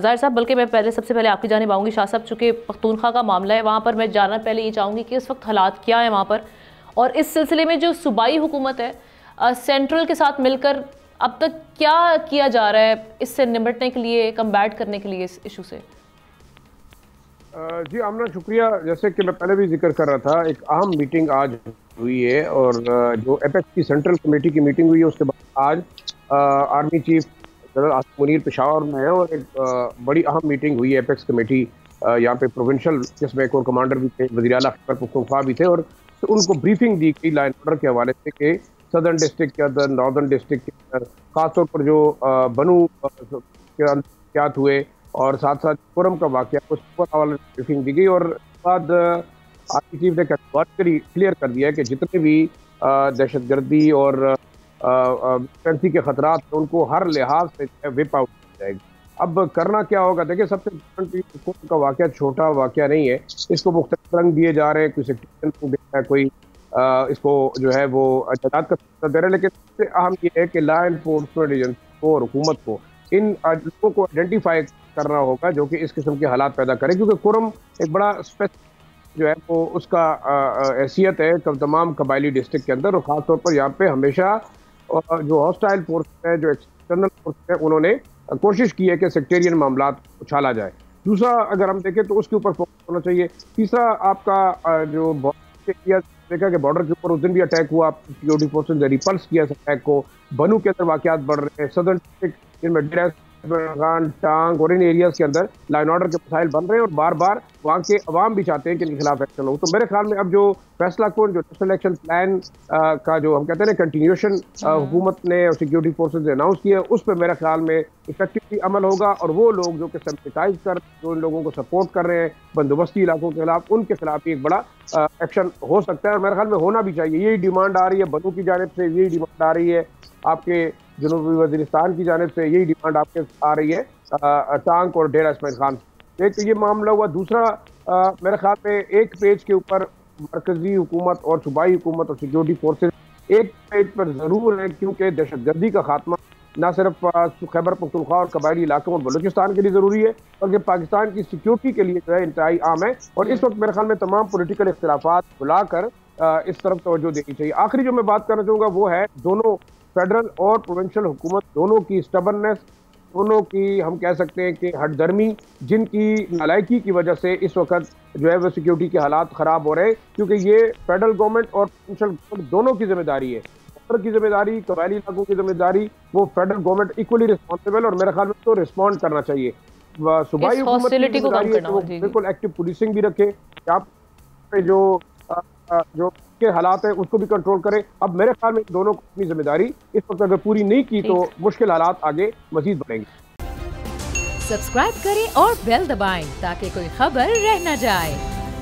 ज़ाहिर साहब, बल्कि मैं पहले सबसे पहले आपकी जानिब आऊँगी शाह साहब, चूँकि पख्तूनख्वा का मामला है, वहाँ पर मैं जानना पहले ये चाहूँगी कि इस वक्त हालात क्या है वहाँ पर, और इस सिलसिले में जो सूबाई हुकूमत है सेंट्रल के साथ मिलकर अब तक क्या किया जा रहा है इससे निपटने के लिए, कम्बैट करने के लिए इस इशू से। जी आमना, शुक्रिया। जैसे कि मैं पहले भी जिक्र कर रहा था, एक अहम मीटिंग आज हुई है और जो एपेक्स की सेंट्रल कमेटी की मीटिंग हुई है उसके बाद आज army chief general Asif Munir Peshawar में है और एक बड़ी अहम मीटिंग हुई है एपेक्स कमेटी यहाँ पे प्रोविंशियल, जिसमें कोर कमांडर भी थे, वज़ीर आला खैबर पख्तूनख्वा भी थे, और तो उनको ब्रीफिंग दी गई लाइन ऑर्डर के हवाले से कि सदर्न डिस्ट्रिक्ट के अंदर, नॉर्दर्न डिस्ट्रिक्ट के अंदर, खासतौर पर जो बनू के अंदर क्या हुए और साथ साथ खुरम का वाक़या, उस पर हवाले ब्रीफिंग दी गई। और बाद आर्मी चीफ ने क्लियर कर दिया है कि जितने भी दहशतगर्दी और फ्रेंसी के खतरात हैं उनको हर लिहाज से विप आउट किया जाएगा। अब करना क्या होगा, देखिए सबसे इम्पोर्टेंट का वाक़या छोटा वाक़या नहीं है, इसको मुख्तलिफ रंग दिए जा रहे हैं, कोई सेक्टरियल दे रहा है, कोई इसको जो है वो जदाद का दे रहा है, लेकिन सबसे अहम ये है कि लॉ एनफोर्समेंट एजेंसी को और हुकूमत को इन लोगों को आइडेंटिफाई करना होगा जो कि इस किस्म के हालात पैदा करें, क्योंकि खुरम एक बड़ा स्पेसिफिक जो है वो उसका हैसियत है तमाम कबायली डिस्ट्रिक्ट के अंदर, और ख़ासतौर पर यहाँ पे हमेशा जो हॉस्टाइल फोर्स है, जो एक्सटर्नल फोर्स है, उन्होंने कोशिश की है कि सेक्टेरियन मामला उछाला जाए। दूसरा अगर हम देखें तो उसके ऊपर फोकस होना चाहिए। तीसरा आपका जो बॉर्डर एरिया देखा कि बॉर्डर के ऊपर उस दिन भी अटैक हुआ, सिक्योरिटी फोर्सेज ने रिपल्स किया अटैक को। बनू के अंदर वाकयात बढ़ रहे हैं, सदर्न डिस्ट्रिक्ट जिनमें डेरा टांग और इन एरियाज के अंदर लाइन ऑर्डर के मसाइल बन रहे हैं और बार बार वहाँ के अवाम भी चाहते हैं कि इनके खिलाफ एक्शन हो। तो मेरे ख्याल में अब जो फैसला कौन, जो नेशनल एक्शन प्लान का जो हम कहते हैं ना कंटिन्यूएशन हुकूमत ने और सिक्योरिटी फोर्सेज ने अनाउंस किया, उस पर मेरे ख्याल में इफेक्टिवली अमल होगा, और वो लोग जो कि सिंपैथाइज कर, जो इन लोगों को सपोर्ट कर रहे हैं बंदोबस्ती इलाकों के खिलाफ, उनके खिलाफ भी एक बड़ा एक्शन हो सकता है और मेरे ख्याल में होना भी चाहिए। यही डिमांड आ रही है बनू की जानिब से, यही डिमांड आ रही है आपके जनूबी वजीरिस्तान की जानिब से, यही डिमांड आपके आ रही है टांग और डेरा इस्माइल खान। एक तो ये मामला हुआ। दूसरा मेरे ख्याल में एक पेज के ऊपर मरकजी हुकूमत और सूबाई हुकूमत और सिक्योरिटी फोर्सेज एक पेज पर ज़रूर है, क्योंकि दहशतगर्दी का खात्मा न सिर्फ खैबर पख्तूनख्वा और कबायली इलाकों और बलूचिस्तान के लिए ज़रूरी है, बल्कि पाकिस्तान की सिक्योरिटी के लिए जो है इंतहाई आम है। और इस वक्त मेरे ख्याल में तमाम पोलिटिकल इख्तिलाफात बुलाकर इस तरफ तवज्जो देनी चाहिए। आखिरी जो मैं बात करना चाहूँगा वो है दोनों फेडरल और प्रोविंशियल हुकूमत दोनों की स्टबर्ननेस, दोनों की हम कह सकते हैं कि हटदर्मी, जिनकी नालायकी की वजह से इस वक्त जो है वो सिक्योरिटी के हालात ख़राब हो रहे हैं, क्योंकि ये फेडरल गवर्नमेंट और प्रोविंशियल गवर्नमेंट दोनों की जिम्मेदारी है। बॉर्डर की जिम्मेदारी, कबायली इलाकों की जिम्मेदारी, वो फेडरल गवर्नमेंट इक्वली रिस्पॉन्सिबल, और मेरे ख्याल में तो रिस्पॉन्ड करना चाहिए। सूबाई हुकूमत की जिम्मेदारी है कि वो बिल्कुल एक्टिव पुलिसिंग भी रखे, आप जो के हालात है उसको भी कंट्रोल करे। अब मेरे ख्याल में दोनों को अपनी जिम्मेदारी इस वक्त अगर पूरी नहीं की तो मुश्किल हालात आगे मजीद बढ़ेंगे। सब्सक्राइब करें और बेल दबाएं ताकि कोई खबर रह न जाए।